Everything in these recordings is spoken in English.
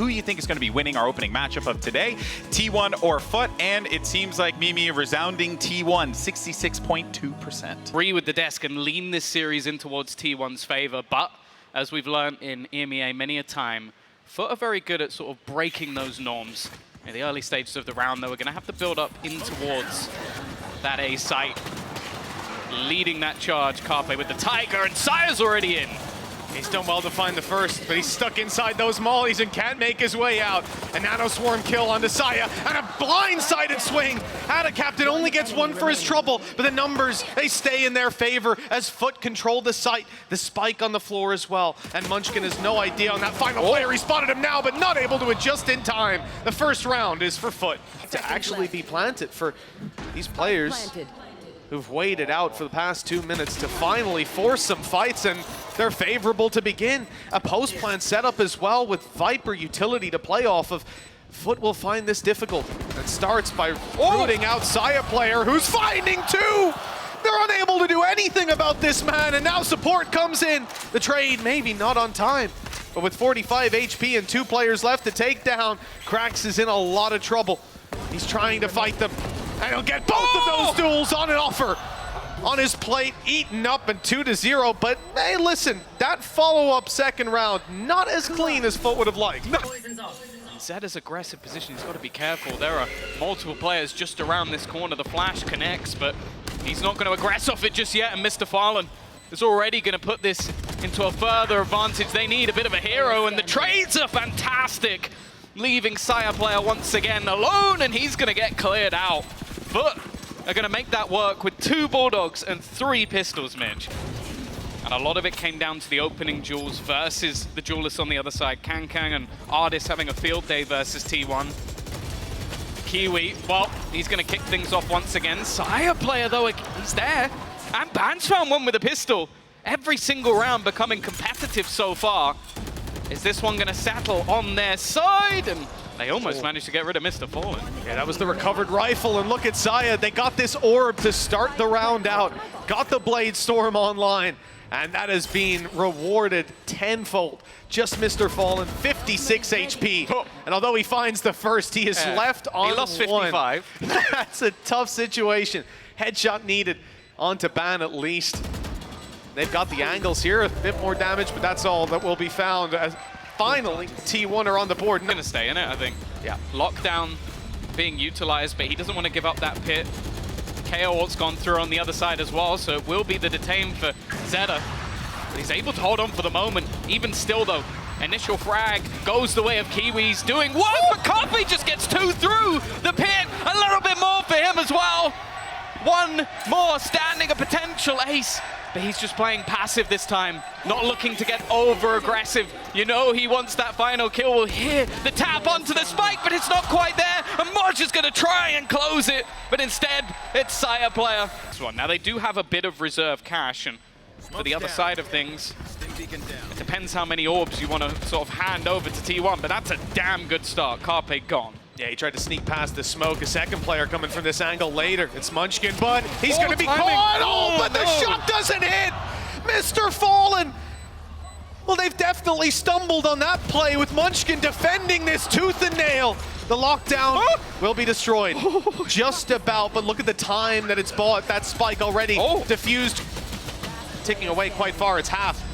who you think is going to be winning our opening matchup of today, T1 or FUT, and it seems like Mimi resounding T1, 66.2%. Agree with the desk and lean this series in towards T1's favor, but as we've learned in EMEA many a time, FUT are very good at sort of breaking those norms. In the early stages of the round, though, we're going to have to build up in towards that A site. Leading that charge, Carpe with the Tiger, and Sire's already in. He's done well to find the first, but he's stuck inside those mollies and can't make his way out. A Nano Swarm kill onto Saya, and a blindsided swing. Captain only gets one for his trouble, but the numbers, they stay in their favor as FUT controlled the site. The spike on the floor as well, and Munchkin has no idea on that final player. He spotted him now, but not able to adjust in time. The first round is for FUT. To actually be planted for these players who've waited out for the past 2 minutes to finally force some fights, and they're favorable to begin. A post-plant setup as well with Viper utility to play off of. FUT will find this difficult. It starts by rooting out Saya player who's finding two! They're unable to do anything about this man, and now support comes in. The trade maybe not on time, but with 45 HP and 2 players left to take down, Krax is in a lot of trouble. He's trying to fight them. And he'll get both of those duels on an offer. On his plate, eaten up and 2-0. But hey, listen, that follow-up second round, not as clean as FUT would have liked. Zed's aggressive position, he's got to be careful. There are multiple players just around this corner. The flash connects, but he's not going to aggress off it just yet. And Mr. Fallen is already going to put this into a further advantage. They need a bit of a hero, and the trades are fantastic. Leaving Saya player once again alone, and he's going to get cleared out. FUT are going to make that work with 2 Bulldogs and 3 pistols, Mitch. And a lot of it came down to the opening duels versus the duelists on the other side. Kang and Ardis having a field day versus T1. Kiwi, well, he's going to kick things off once again. Saya player, though, he's there. And Ban's found one with a pistol. Every single round becoming competitive so far. Is this one going to settle on their side? And they almost managed to get rid of Mr. Fallen. Yeah, that was the recovered rifle, and look at Saya. They got this orb to start the round out. Got the Blade Storm online, and that has been rewarded tenfold. Just Mr. Fallen, 56 HP. Oh. And although he finds the first, he is left on He lost one. 55. That's a tough situation. Headshot needed onto Ban at least. They've got the angles here, a bit more damage, but that's all that will be found as finally T1 are on the board. Gonna stay in it, I think. Yeah. Lockdown being utilized, but he doesn't want to give up that pit. KO ult's gone through on the other side as well, so it will be the detain for Zeta. But he's able to hold on for the moment. Even still, though, initial frag goes the way of Kiwis, doing work, but Coffee just gets 2 through the pit. A little bit more for him as well. One more standing, a potential ace. But he's just playing passive this time, not looking to get over-aggressive. You know he wants that final kill. We'll hear the tap onto the spike, but it's not quite there. And Moj is going to try and close it, but instead, it's Saya player. Now, they do have a bit of reserve cash, and for the other side of things, it depends how many orbs you want to sort of hand over to T1, but that's a damn good start. Carpe gone. Yeah, he tried to sneak past the smoke. A second player coming from this angle later. It's Munchkin, but he's going to be caught. Oh, but the shot doesn't hit. Mr. Fallen. Well, they've definitely stumbled on that play with Munchkin defending this tooth and nail. The lockdown will be destroyed. Just about, but look at the time that it's bought. That spike already diffused. Ticking away quite far. It's half.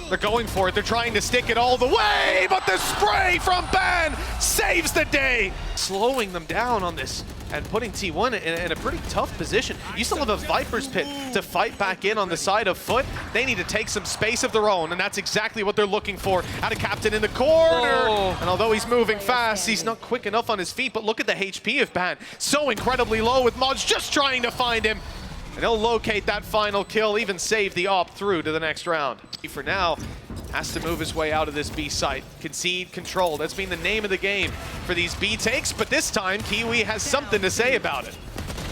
They're going for it. They're trying to stick it all the way, but the spray from Ban saves the day. Slowing them down on this and putting T1 in a pretty tough position. You still have a Viper's Pit to fight back in on the side of FUT. They need to take some space of their own, and that's exactly what they're looking for. Out of Captain in the corner. And although he's moving fast, he's not quick enough on his feet, but look at the HP of Ban. So incredibly low with Moj just trying to find him. And he'll locate that final kill, even save the op through to the next round. For now, has to move his way out of this B site. Concede control. That's been the name of the game for these B takes, but this time Kiwi has something to say about it.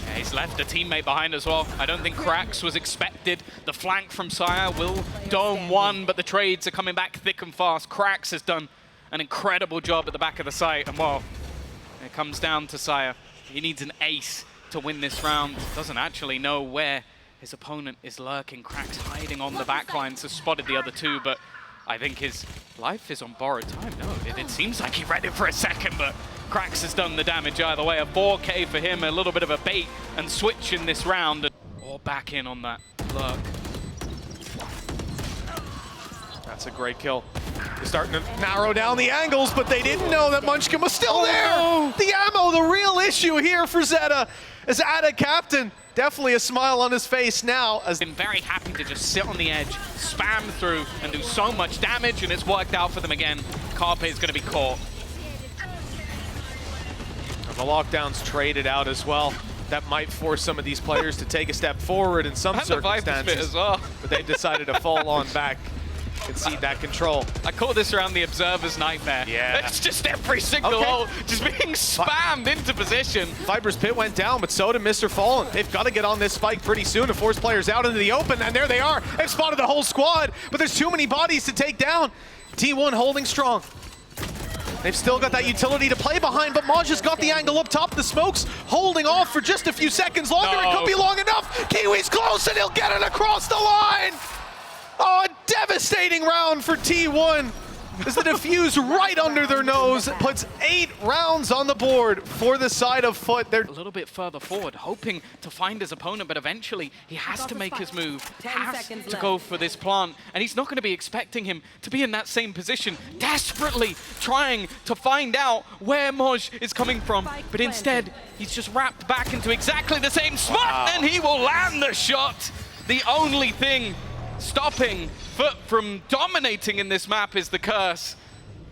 Yeah, he's left a teammate behind as well. I don't think Krax was expected. The flank from Saya will dome one, but the trades are coming back thick and fast. Krax has done an incredible job at the back of the site, and well, it comes down to Saya. He needs an ace to win this round. Doesn't actually know where his opponent is lurking. Krax hiding on the back lines, has spotted the other two, but I think his life is on borrowed time. No, it seems like he read it for a second, but Krax has done the damage either way. A 4K for him, a little bit of a bait and switch in this round. Or back in on that lurk. That's a great kill. They're starting to narrow down the angles, but they didn't know that Munchkin was still there. No. The ammo, the real issue here for Zeta, as Ada captain. Definitely a smile on his face now. As been very happy to just sit on the edge, spam through, and do so much damage, and it's worked out for them again. Carpe is going to be caught. the lockdown's traded out as well. That might force some of these players to take a step forward in some circumstances. As well. But they've decided to fall on back, concede that control. I call this around the Observer's Nightmare. Yeah. It's just every single hole just being spammed into position. Viper's Pit went down, but so did Mr. Fallen. They've got to get on this spike pretty soon to force players out into the open, and there they are. They've spotted the whole squad, but there's too many bodies to take down. T1 holding strong. They've still got that utility to play behind, but Maj has got the angle up top. The smoke's holding off for just a few seconds longer. No. It could be long enough. Kiwi's close, and he'll get it across the line. Oh, a devastating round for T1. As the defuse right under their nose puts 8 rounds on the board for the side of FUT. They're A little bit further forward, hoping to find his opponent, but eventually he has to make his move, has to go for this plant, and he's not going to be expecting him to be in that same position, desperately trying to find out where Moj is coming from, but instead he's just wrapped back into exactly the same spot, and he will land the shot. The only thing stopping FUT from dominating in this map is the curse.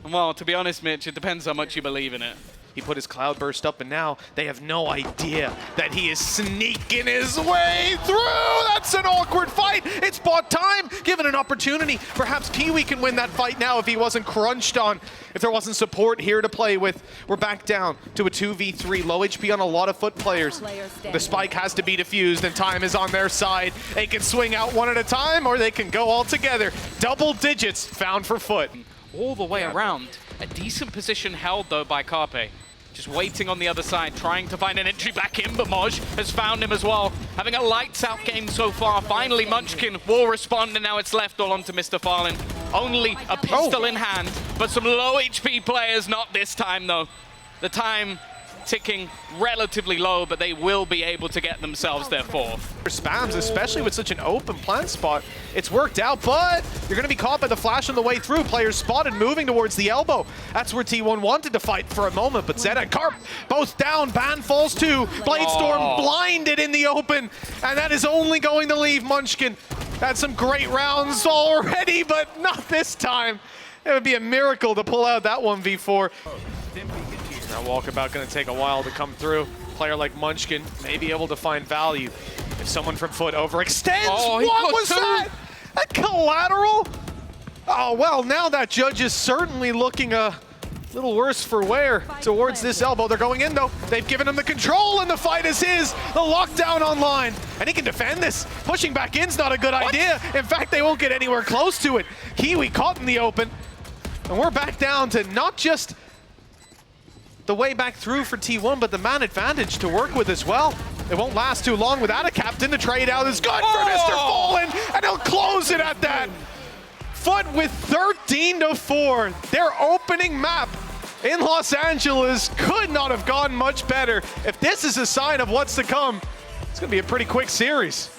And well, to be honest, Mitch, it depends how much you believe in it. He put his cloudburst up, and now they have no idea that he is sneaking his way through. That's an awkward fight. It's bought time, given an opportunity. Perhaps Kiwi can win that fight now if he wasn't crunched on, if there wasn't support here to play with. We're back down to a 2v3. Low HP on a lot of FUT players. The spike has to be defused, and time is on their side. They can swing out one at a time, or they can go all together. Double digits found for FUT. All the way around. A decent position held, though, by Carpe. Just waiting on the other side, trying to find an entry back in, but Moj has found him as well. Having a lights-out game so far. Finally, Munchkin will respond, and now it's left all onto Mr. Fallen. Only a pistol in hand, but some low HP players, not this time, though. The time ticking relatively low, but they will be able to get themselves their fourth. Spams, especially with such an open plant spot. It's worked out, but you're going to be caught by the flash on the way through. Players spotted moving towards the elbow. That's where T1 wanted to fight for a moment, but Zeta and Carp both down. Ban falls too. Bladestorm blinded in the open, and that is only going to leave Munchkin. Had some great rounds already, but not this time. It would be a miracle to pull out that 1v4. Now Walkabout going to take a while to come through. Player like Munchkin may be able to find value if someone from FUT overextends. Oh, what was that? A collateral? Oh, well, now that judge is certainly looking a little worse for wear towards this elbow. They're going in, though. They've given him the control, and the fight is his. The lockdown online, and he can defend this. Pushing back in's not a good idea. In fact, they won't get anywhere close to it. Kiwi caught in the open, and we're back down to not just the way back through for T1, but the man advantage to work with as well. It won't last too long without a captain. The trade out is good for Mr. Fallen, and he'll close it at that. FUT with 13-4. Their opening map in Los Angeles could not have gone much better. If this is a sign of what's to come, it's going to be a pretty quick series.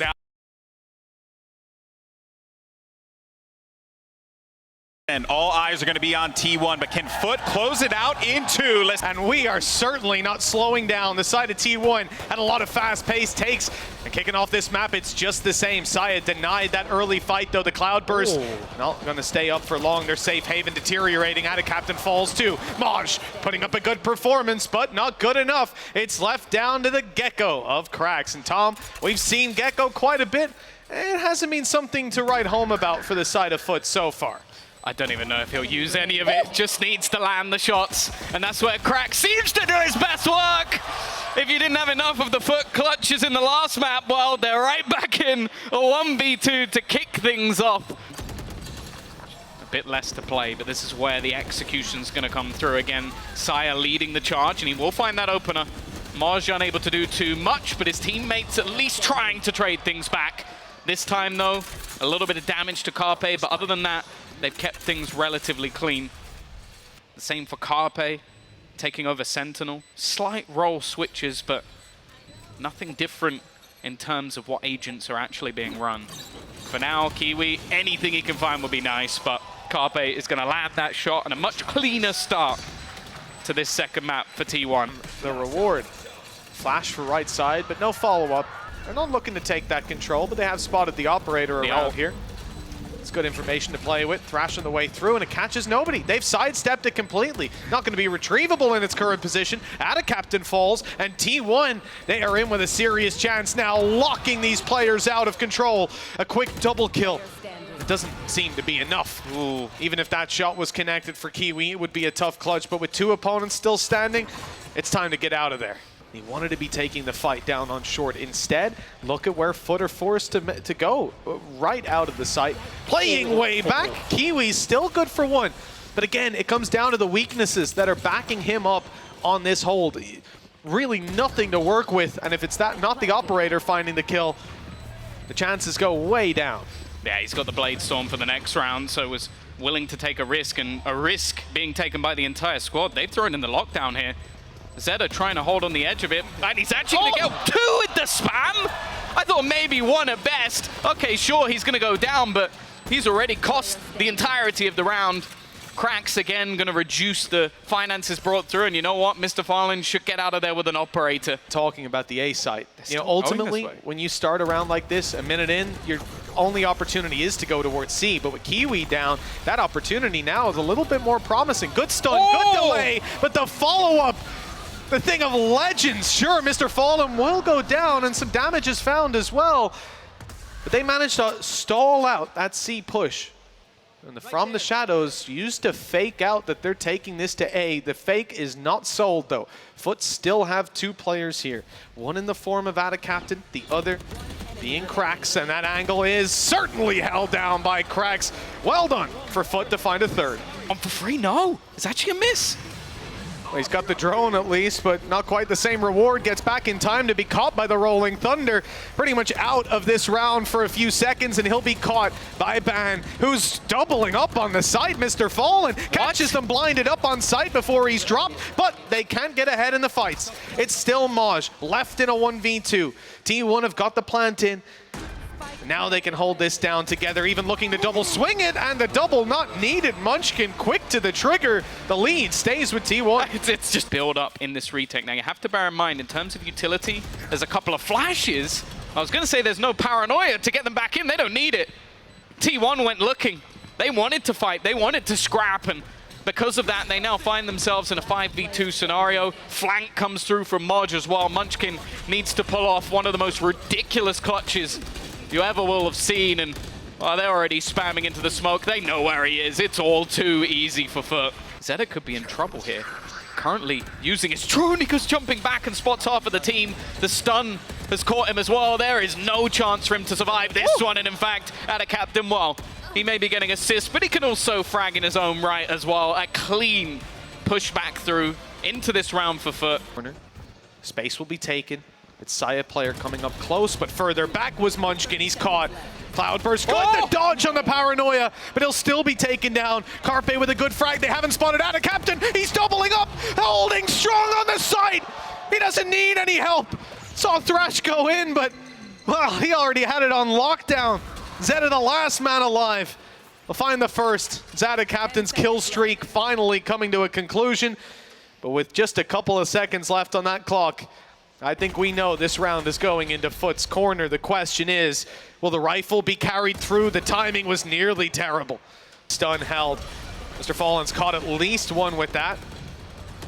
And all eyes are going to be on T1, but can FUT close it out in 2? And we are certainly not slowing down. The side of T1 had a lot of fast-paced takes. And kicking off this map, it's just the same. Saya denied that early fight, though. The Cloudburst not going to stay up for long. Their safe haven deteriorating. Ada Captain falls too. Maj putting up a good performance, but not good enough. It's left down to the Gecko of Krax. And Tom, we've seen Gecko quite a bit. It hasn't been something to write home about for the side of FUT so far. I don't even know if he'll use any of it, just needs to land the shots. And that's where Krax seems to do his best work. If you didn't have enough of the FUT clutches in the last map, well, they're right back in a 1v2 to kick things off. A bit less to play, but this is where the execution's gonna come through again. Saya leading the charge, and he will find that opener. Maj unable to do too much, but his teammates at least trying to trade things back. This time, though, a little bit of damage to Carpe, but other than that, they've kept things relatively clean. The same for Carpe, taking over Sentinel. Slight role switches, but nothing different in terms of what agents are actually being run. For now, Kiwi, anything he can find will be nice, but Carpe is going to land that shot and a much cleaner start to this second map for T1. The reward. Flash for right side, but no follow-up. They're not looking to take that control, but they have spotted the operator around here. It's good information to play with. Thrash on the way through, and it catches nobody. They've sidestepped it completely. Not going to be retrievable in its current position. Captain falls, and T1, they are in with a serious chance now, locking these players out of control. A quick double kill. It doesn't seem to be enough. Ooh, even if that shot was connected for Kiwi, it would be a tough clutch, but with two opponents still standing, it's time to get out of there. He wanted to be taking the fight down on short. Instead, look at where FUT are forced to go. Right out of the site. Playing way back. Kiwi's still good for one. But again, it comes down to the weaknesses that are backing him up on this hold. Really nothing to work with. And if it's that not the operator finding the kill, the chances go way down. Yeah, he's got the Blade Storm for the next round, so was willing to take a risk, and a risk being taken by the entire squad. They've thrown in the lockdown here. Zeta trying to hold on the edge of it, and he's actually going to go two with the spam. I thought maybe one at best. Okay, sure, he's going to go down, but he's already cost the entirety of the round. Cracks again, going to reduce the finances brought through, and you know what? Mr. Fallen should get out of there with an operator. Talking about the A site, you know, ultimately, when you start a round like this, a minute in, your only opportunity is to go towards C, but with Kiwi down, that opportunity now is a little bit more promising. Good stun, good delay, but the follow-up, the thing of legends. Sure, Mr. Fallen will go down, and some damage is found as well, but they managed to stall out that C push. And from the shadows, used to fake out that they're taking this to A. The fake is not sold, though. FUT still have two players here. One in the form of Captain, the other being Cracks, and that angle is certainly held down by Cracks. Well done for FUT to find a third. On for free? No, it's actually a miss. Well, he's got the drone at least, but not quite the same reward. Gets back in time to be caught by the Rolling Thunder. Pretty much out of this round for a few seconds, and he'll be caught by Ban, who's doubling up on the site. Mr. Fallen catches them blinded up on site before he's dropped, but they can't get ahead in the fights. It's still Maj left in a 1v2. T1 have got the plant in. Now they can hold this down together, even looking to double swing it, and the double not needed. Munchkin quick to the trigger. The lead stays with T1. It's just build up in this retake. Now you have to bear in mind, in terms of utility, there's a couple of flashes. I was going to say there's no paranoia to get them back in. They don't need it. T1 went looking. They wanted to fight. They wanted to scrap, and because of that, they now find themselves in a 5v2 scenario. Flank comes through from Moj as well. Munchkin needs to pull off one of the most ridiculous clutches you ever will have seen, and well, they're already spamming into the smoke. They know where he is. It's all too easy for FUT. Zeta could be in trouble here. Currently using his Trunica's jumping back and spots half of the team. The stun has caught him as well. There is no chance for him to survive this one, and in fact, Captain, well, he may be getting assists, but he can also frag in his own right as well. A clean push back through into this round for FUT. Space will be taken. It's Saya player coming up close, but further back was Munchkin. He's caught. Cloudburst, good to dodge on the paranoia, but he'll still be taken down. Carpe with a good frag. They haven't spotted Captain. He's doubling up, holding strong on the side. He doesn't need any help. Saw Thrash go in, but well, he already had it on lockdown. Zeta, the last man alive, will find the first. Zeta Captain's kill streak finally coming to a conclusion, but with just a couple of seconds left on that clock, I think we know this round is going into FUT's corner. The question is, will the rifle be carried through? The timing was nearly terrible. Stun held. Mr. Fallen's caught at least one with that.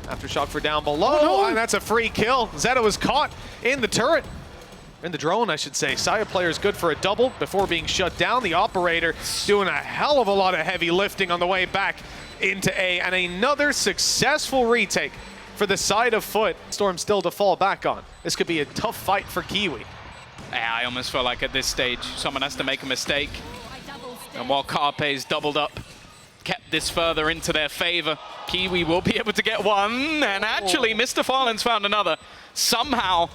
Aftershock for down below, and that's a free kill. Zeta was caught in the turret. In the drone, I should say. Saya player is good for a double before being shut down. The operator doing a hell of a lot of heavy lifting on the way back into A, and another successful retake for the side of FUT. Storm still to fall back on. This could be a tough fight for Kiwi. Yeah, I almost feel like at this stage, someone has to make a mistake. And while Carpe's doubled up, kept this further into their favor, Kiwi will be able to get one. And actually, Mr. Fallen's found another. Somehow,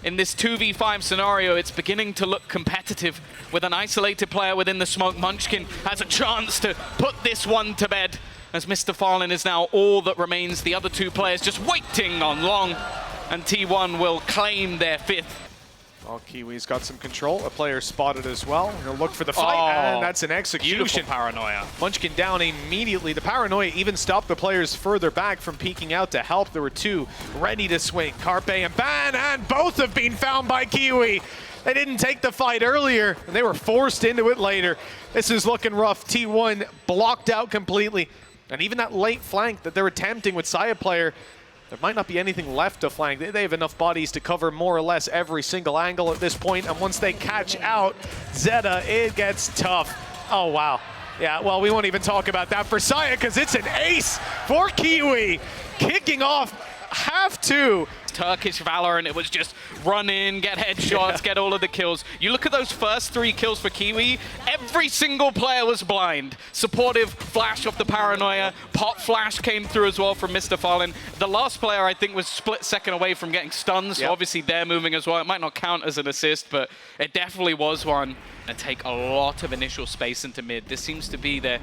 in this 2v5 scenario, it's beginning to look competitive. With an isolated player within the smoke, Munchkin has a chance to put this one to bed, as Mr. Fallen is now all that remains. The other two players just waiting on long, and T1 will claim their 5th. Well, Kiwi's got some control. A player spotted as well. He'll look for the fight, and that's an execution. Beautiful paranoia. Munchkin down immediately. The paranoia even stopped the players further back from peeking out to help. There were two ready to swing. Carpe and Ban, and both have been found by Kiwi. They didn't take the fight earlier, and they were forced into it later. This is looking rough. T1 blocked out completely. And even that late flank that they're attempting with Saya player, there might not be anything left to flank. They have enough bodies to cover more or less every single angle at this point, and once they catch out Zeta, it gets tough. Oh, wow. Yeah, well, we won't even talk about that for Saya, because it's an ace for Kiwi, kicking off half 2. Turkish Valorant, it was just run in, get headshots, get all of the kills. You look at those first 3 kills for Kiwi, every single player was blind. Supportive flash off the paranoia, pop flash came through as well from Mr. Fallen. The last player, I think, was split second away from getting stunned, so obviously they're moving as well. It might not count as an assist, but it definitely was one. And take a lot of initial space into mid. This seems to be their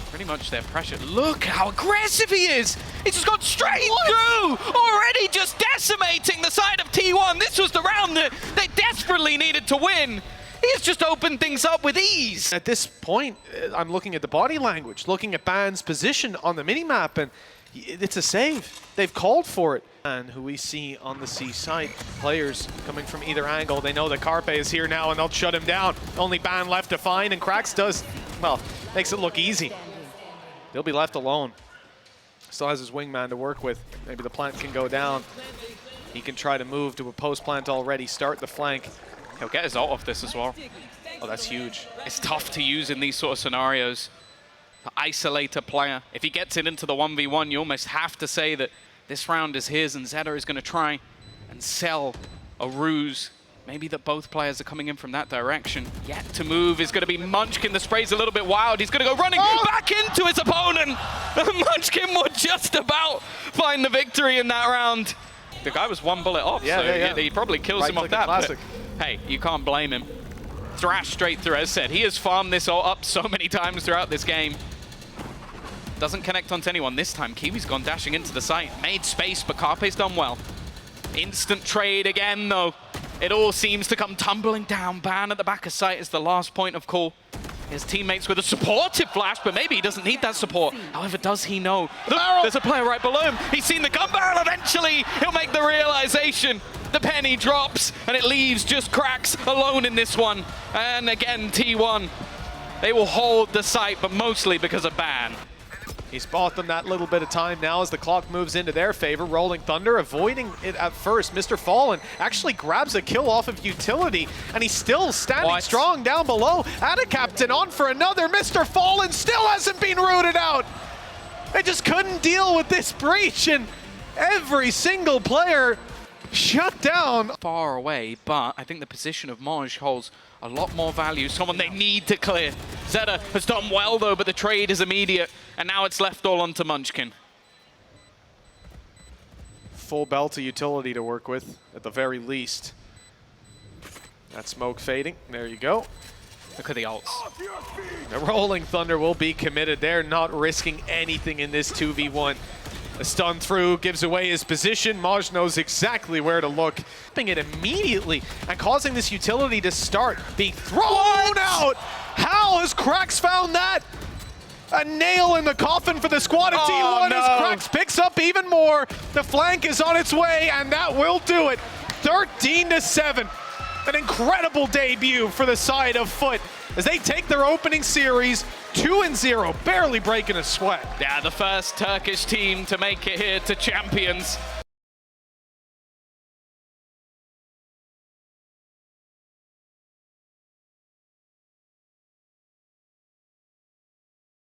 pretty much their pressure. Look how aggressive he is! He's just got straight through! Already just decimating the side of T1. This was the round that they desperately needed to win. He's just opened things up with ease. At this point, I'm looking at the body language, looking at Ban's position on the minimap, and it's a save. They've called for it. And who we see on the C side, players coming from either angle. They know that Carpe is here now, and they'll shut him down. Only Ban left to find, and Krax does, well, makes it look easy. He'll be left alone. Still has his wingman to work with. Maybe the plant can go down. He can try to move to a post plant already, start the flank. He'll get his ult off this as well. Oh, that's huge. It's tough to use in these sort of scenarios. To isolate a player. If he gets it into the 1v1, you almost have to say that this round is his, and Zeta is going to try and sell a ruse. Maybe that both players are coming in from that direction. Yet to move is going to be Munchkin. The spray's a little bit wild. He's going to go running back into his opponent. Munchkin would just about find the victory in that round. The guy was 1 bullet off, so he probably kills him off that. But, hey, you can't blame him. Thrash straight through, as said. He has farmed this all up so many times throughout this game. Doesn't connect onto anyone this time. Kiwi's gone dashing into the site. Made space, but Carpe's done well. Instant trade again, though. It all seems to come tumbling down. Ban at the back of sight is the last point of call. His teammates with a supportive flash, but maybe he doesn't need that support. However, does he know? Look, there's a player right below him. He's seen the gun barrel. Eventually, he'll make the realization. The penny drops, and it leaves just Krax alone in this one. And again, T1, they will hold the site, but mostly because of Ban. He's bought them that little bit of time now as the clock moves into their favor. Rolling Thunder avoiding it at first. Mr. Fallen actually grabs a kill off of utility, and he's still standing strong down below. Captain on for another. Mr. Fallen still hasn't been rooted out. They just couldn't deal with this breach, and every single player shut down. Far away, but I think the position of Moj holds a lot more value. Someone they need to clear. Zeta has done well though, but the trade is immediate, and now it's left all onto Munchkin. Full belt of utility to work with, at the very least. That smoke fading. There you go. Look at the ults. The Rolling Thunder will be committed. They're not risking anything in this 2v1. A stun through gives away his position. Maj knows exactly where to look. It immediately and causing this utility to start being thrown out. How has Krax found that? A nail in the coffin for the squad of T1 as Krax picks up even more. The flank is on its way, and that will do it. 13-7. An incredible debut for the side of FUT as they take their opening series 2-0, barely breaking a sweat. Yeah, the first Turkish team to make it here to Champions.